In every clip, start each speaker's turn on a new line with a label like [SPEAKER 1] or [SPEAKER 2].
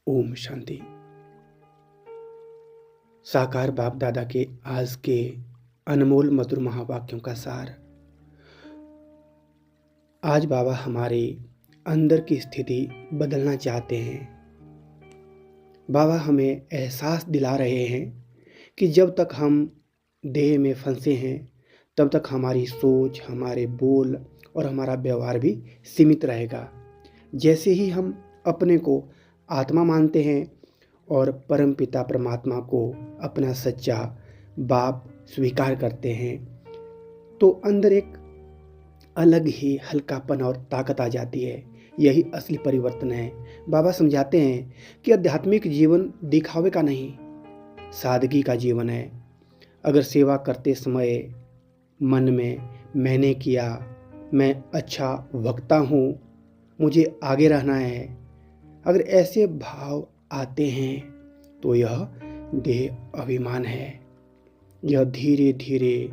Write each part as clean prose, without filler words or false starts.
[SPEAKER 1] ओम शांति। साकार बाप दादा के आज के अनमोल मधुर महावाक्यों का सार। आज बाबा हमारे अंदर की स्थिति बदलना चाहते हैं। बाबा हमें एहसास दिला रहे हैं कि जब तक हम देह में फंसे हैं तब तक हमारी सोच, हमारे बोल और हमारा व्यवहार भी सीमित रहेगा। जैसे ही हम अपने को आत्मा मानते हैं और परमपिता परमात्मा को अपना सच्चा बाप स्वीकार करते हैं तो अंदर एक अलग ही हल्कापन और ताकत आ जाती है। यही असली परिवर्तन है। बाबा समझाते हैं कि आध्यात्मिक जीवन दिखावे का नहीं, सादगी का जीवन है। अगर सेवा करते समय मन में मैंने किया, मैं अच्छा वक्ता हूँ, मुझे आगे रहना है, अगर ऐसे भाव आते हैं तो यह देह अभिमान है। यह धीरे धीरे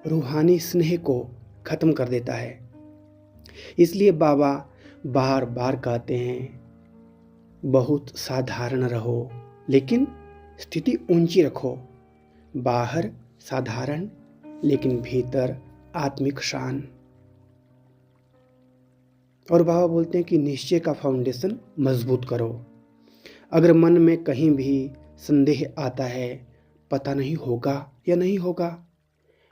[SPEAKER 1] रूहानी स्नेह को खत्म कर देता है। इसलिए बाबा बार बार कहते हैं, बहुत साधारण रहो लेकिन स्थिति ऊंची रखो। बाहर साधारण लेकिन भीतर आत्मिक शान। और बाबा बोलते हैं कि निश्चय का फाउंडेशन मजबूत करो। अगर मन में कहीं भी संदेह आता है, पता नहीं होगा या नहीं होगा,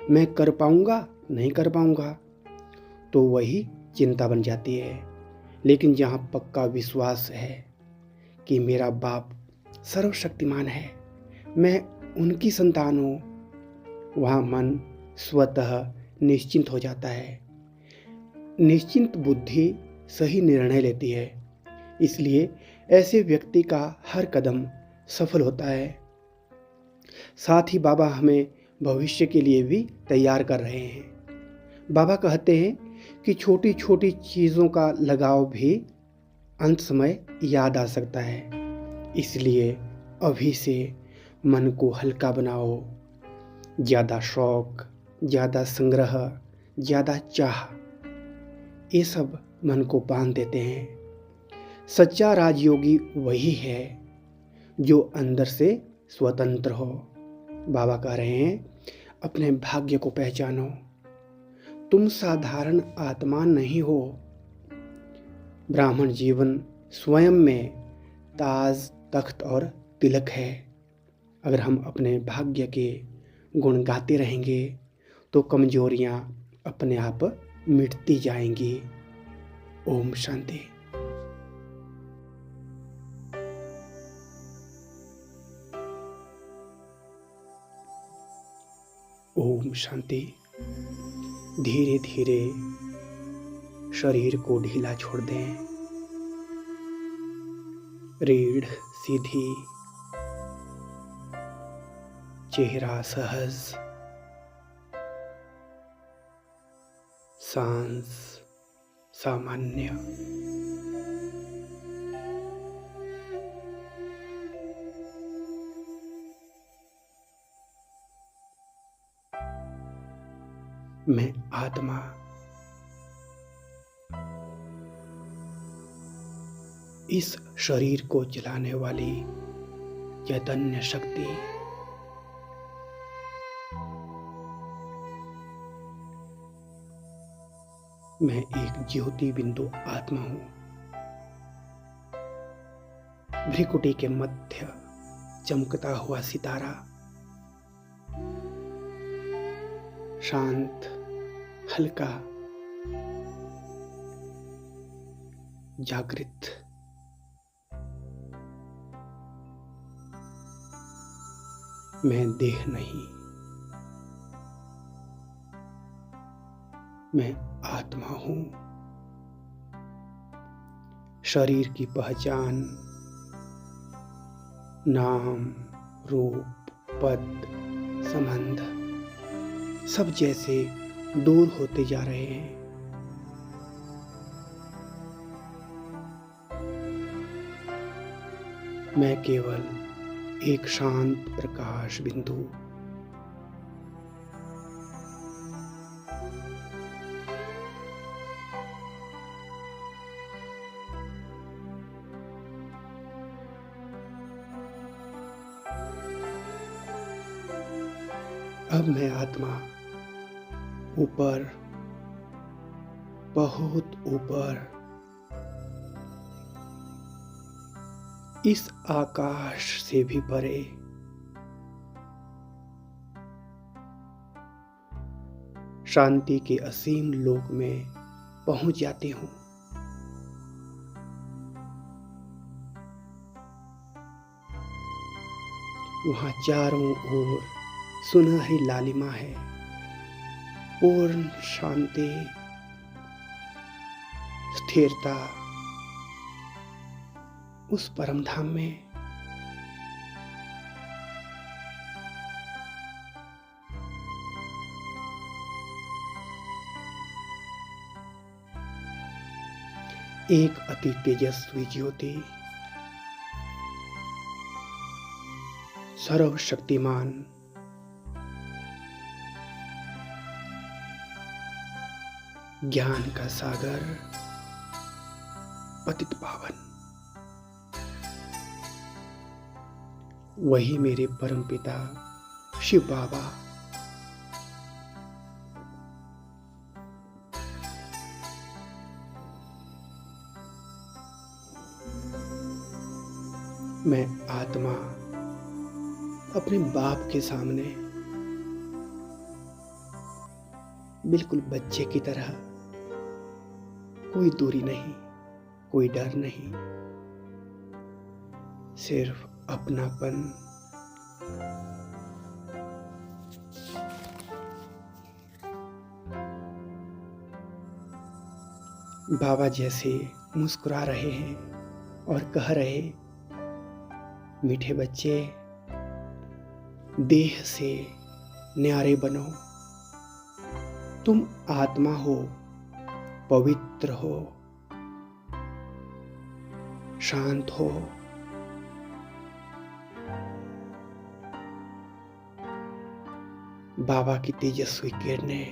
[SPEAKER 1] मैं कर पाऊंगा नहीं कर पाऊंगा, तो वही चिंता बन जाती है। लेकिन जहाँ पक्का विश्वास है कि मेरा बाप सर्वशक्तिमान है, मैं उनकी संतान हूँ, वहाँ मन स्वतः निश्चिंत हो जाता है। निश्चिंत बुद्धि सही निर्णय लेती है। इसलिए ऐसे व्यक्ति का हर कदम सफल होता है। साथ ही बाबा हमें भविष्य के लिए भी तैयार कर रहे हैं। बाबा कहते हैं कि छोटी छोटी चीज़ों का लगाव भी अंत समय याद आ सकता है। इसलिए अभी से मन को हल्का बनाओ। ज़्यादा शौक, ज़्यादा संग्रह, ज़्यादा चाह, ये सब मन को बांध देते हैं। सच्चा राजयोगी वही है जो अंदर से स्वतंत्र हो। बाबा कह रहे हैं, अपने भाग्य को पहचानो। तुम साधारण आत्मा नहीं हो। ब्राह्मण जीवन स्वयं में ताज, तख्त और तिलक है। अगर हम अपने भाग्य के गुण गाते रहेंगे तो कमजोरियां अपने आप मिटती जाएंगी। ओम शांति। ओम शांति। धीरे धीरे शरीर को ढीला छोड़ दें। रीढ़ सीधी, चेहरा सहज, सांस सामान्य। मैं आत्मा, इस शरीर को चलाने वाली चैतन्य शक्ति, मैं एक ज्योति बिंदु आत्मा हूं। भ्रिकुटी के मध्य चमकता हुआ सितारा, शांत, हल्का, जागृत। मैं देह नहीं, मैं आत्मा हूं। शरीर की पहचान, नाम, रूप, पद, संबंध सब जैसे दूर होते जा रहे हैं। मैं केवल एक शांत प्रकाश बिंदु। अब मैं आत्मा ऊपर, बहुत ऊपर, इस आकाश से भी परे शांति के असीम लोक में पहुंच जाती हूं। वहां चारों ओर सुनहरी लालिमा है, पूर्ण शांति, स्थिरता। उस परम धाम में एक अति तेजस्वी ज्योति, सर्वशक्तिमान, ज्ञान का सागर, पतित पावन, वही मेरे परमपिता शिव बाबा। मैं आत्मा अपने बाप के सामने बिल्कुल बच्चे की तरह, कोई दूरी नहीं, कोई डर नहीं, सिर्फ अपनापन। बाबा जैसे मुस्कुरा रहे हैं और कह रहे, मीठे बच्चे, देह से न्यारे बनो, तुम आत्मा हो, पवित्र हो, शांत हो। बाबा की तेजस्वी किरणें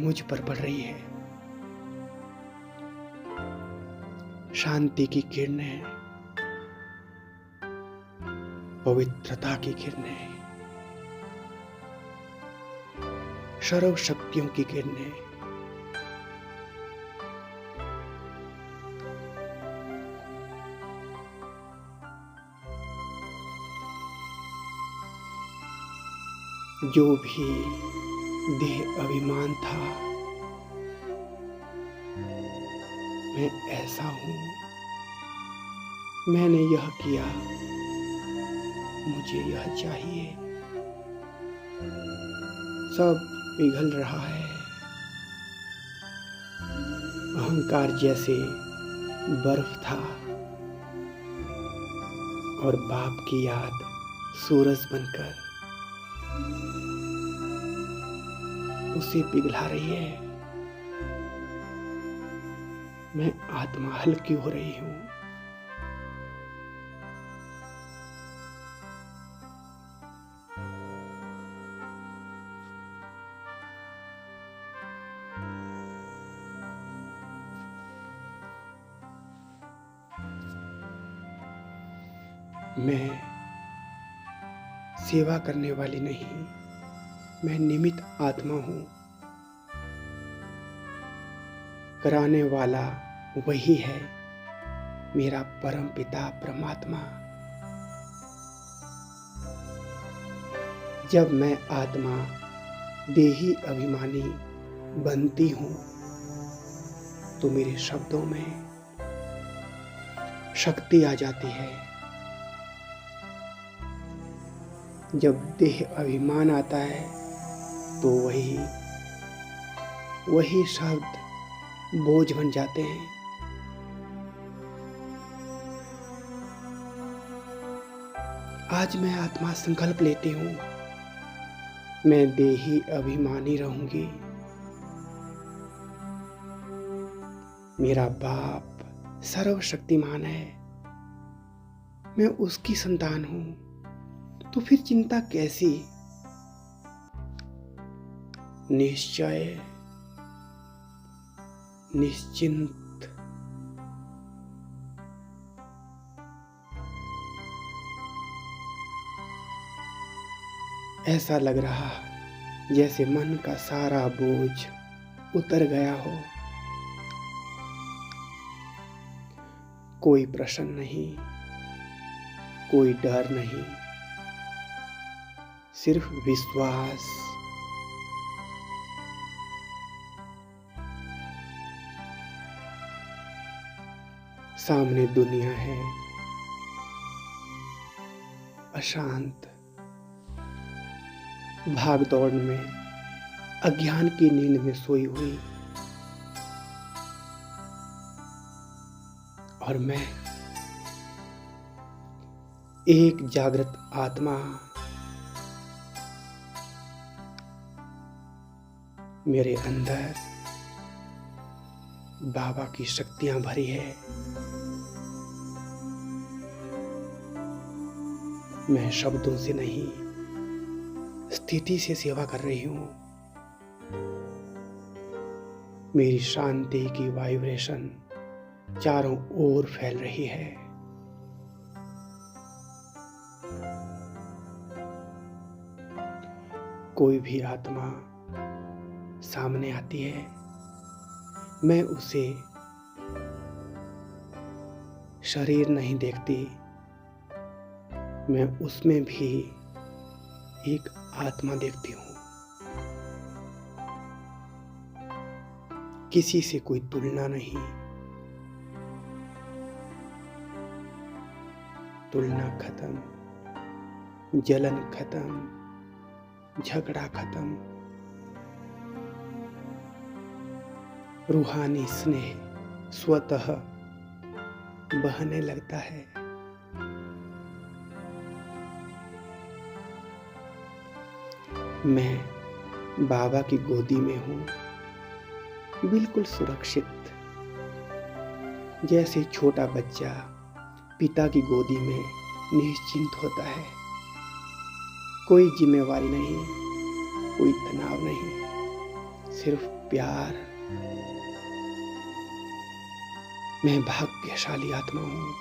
[SPEAKER 1] मुझ पर पड़ रही है, शांति की किरणें, पवित्रता की किरणें, सर्व शक्तियों की किरणें। जो भी देह अभिमान था, मैं ऐसा हूं, मैंने यह किया, मुझे यह चाहिए, सब पिघल रहा है। अहंकार जैसे बर्फ था और बाप की याद सूरज बनकर उसे पिघला रही है। मैं आत्मा हल्की हो रही हूं। मैं सेवा करने वाली नहीं, मैं निमित्त आत्मा हूं। कराने वाला वही है, मेरा परम पिता परमात्मा। जब मैं आत्मा देही अभिमानी बनती हूं, तो मेरे शब्दों में शक्ति आ जाती है। जब देह अभिमान आता है, तो वही शब्द बोझ बन जाते हैं। आज मैं आत्मा संकल्प लेती हूं, मैं देही अभिमानी रहूंगी। मेरा बाप सर्वशक्तिमान है, मैं उसकी संतान हूं, तो फिर चिंता कैसी? निश्चय, निश्चिंत। ऐसा लग रहा जैसे मन का सारा बोझ उतर गया हो। कोई प्रश्न नहीं, कोई डर नहीं, सिर्फ विश्वास। सामने दुनिया है अशांत, भाग दौड़ में, अज्ञान की नींद में सोई हुई, और मैं एक जागृत आत्मा। मेरे अंदर बाबा की शक्तियां भरी है। मैं शब्दों से नहीं, स्थिति से सेवा कर रही हूं। मेरी शांति की वाइब्रेशन चारों ओर फैल रही है। कोई भी आत्मा सामने आती है, मैं उसे शरीर नहीं देखती, मैं उसमें भी एक आत्मा देखती हूँ। किसी से कोई तुलना नहीं, तुलना खत्म, जलन खत्म, झगड़ा खत्म। रूहानी स्नेह स्वतः बहने लगता है। मैं बाबा की गोदी में हूँ, बिल्कुल सुरक्षित, जैसे छोटा बच्चा पिता की गोदी में निश्चिंत होता है। कोई जिम्मेवारी नहीं, कोई तनाव नहीं, सिर्फ प्यार। मैं भाग्यशाली आत्मा हूँ।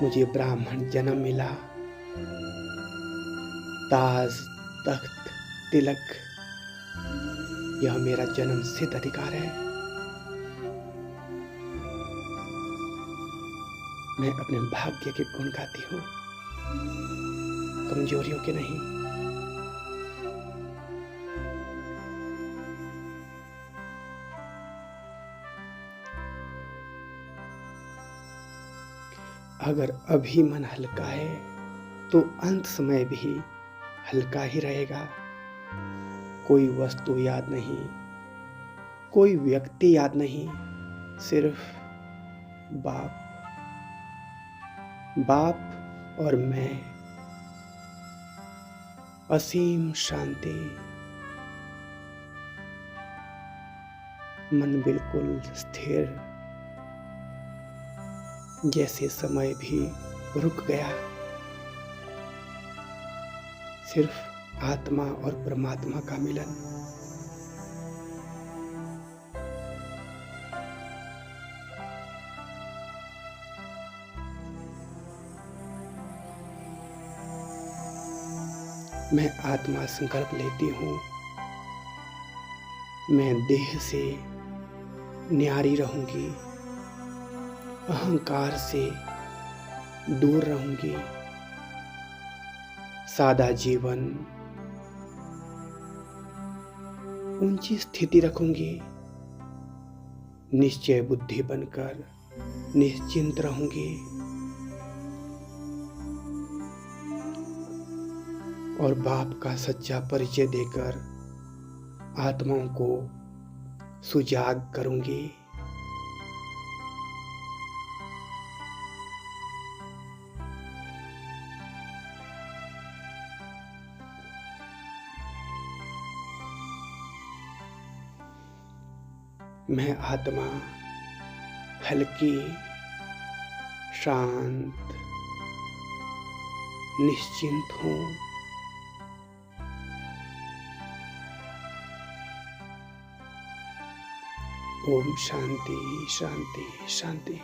[SPEAKER 1] मुझे ब्राह्मण जन्म मिला। ताज, तख्त, तिलक, यह मेरा जन्म सिद्ध अधिकार है। मैं अपने भाग्य के गुण गाती हूँ, कमजोरियों के नहीं। अगर अभी मन हल्का है तो अंत समय भी हल्का ही रहेगा। कोई वस्तु याद नहीं, कोई व्यक्ति याद नहीं, सिर्फ बाप, बाप और मैं। असीम शांति, मन बिल्कुल स्थिर, जैसे समय भी रुक गया। सिर्फ आत्मा और परमात्मा का मिलन। मैं आत्मा संकल्प लेती हूँ, मैं देह से न्यारी रहूंगी, अहंकार से दूर रहूंगी, सादा जीवन, ऊंची स्थिति रखूंगी, निश्चय बुद्धि बनकर निश्चिंत रहूंगी और बाप का सच्चा परिचय देकर आत्माओं को सुजाग करूंगी। मैं आत्मा हल्की, शांत, निश्चिंत हूँ। ओम शांति शांति शांति।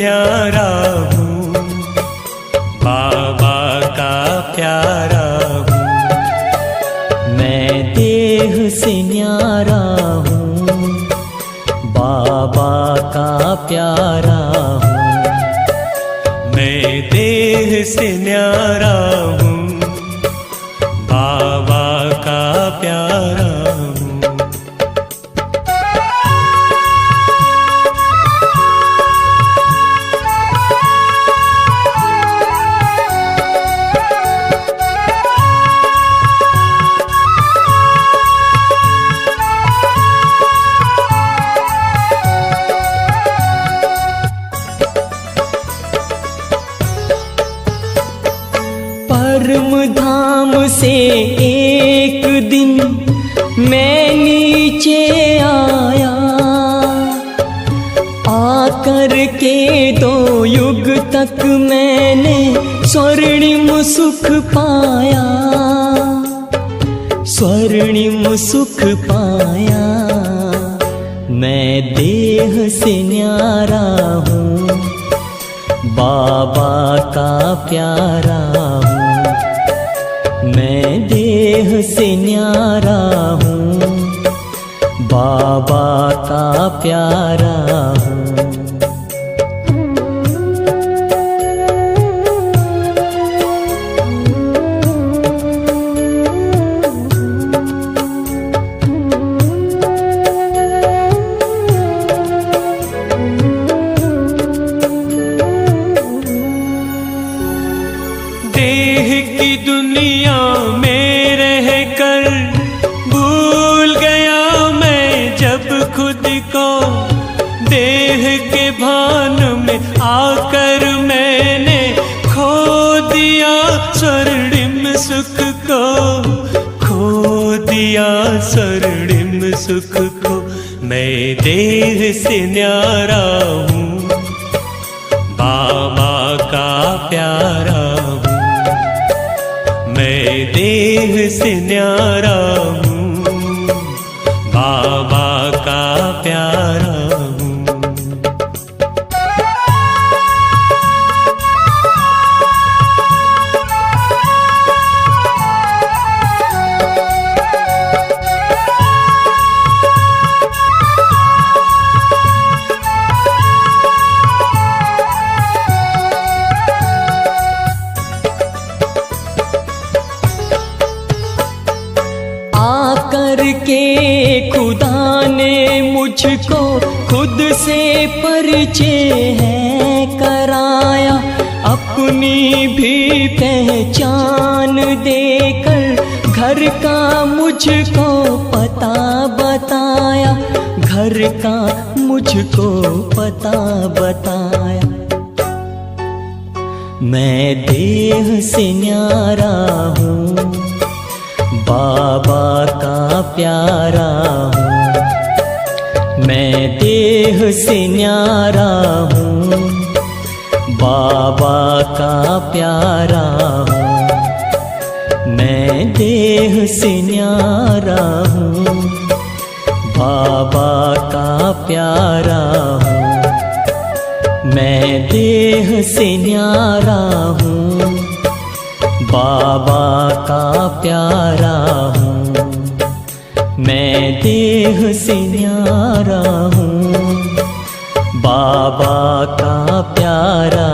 [SPEAKER 2] न्यारा हूँ, बाबा का प्यारा हूँ। मैं देह से न्यारा हूँ, बाबा का प्यारा हूँ। मैं देह से न्यारा हूँ, बाबा का प्यारा हूँ। परम धाम से एक दिन मैं नीचे आया, आकर के 2 युग तक मैंने स्वर्णिम सुख पाया, स्वर्णिम सुख पाया। मैं देह से न्यारा हूँ, बाबा का प्यारा हूँ। मैं देह से न्यारा हूँ, बाबा का प्यारा हूँ। देह की दुनिया में रहकर भूल गया मैं जब खुद को, देह के भान में आकर मैंने खो दिया स्वर्णिम सुख को, खो दिया स्वर्णिम सुख को। मैं देह से न्यारा हूँ, बाबा का प्यारा हूँ। मैं देह से न्यारा हूँ, बाबा का प्यारा हूँ। के खुदा ने मुझको खुद से परिचय है कराया, अपनी भी पहचान देकर घर का मुझको पता बताया, घर का मुझको पता बताया। मैं देह से न्यारा हूँ, बाबा का प्यारा हूँ। मैं देह से न्यारा हूँ, बाबा का प्यारा हूँ। मैं देह से न्यारा हूँ, बाबा का प्यारा हूँ। मैं देह से न्यारा हूँ, बाबा का प्यारा हूँ। मैं देह से न्यारा हूँ, बाबा का प्यारा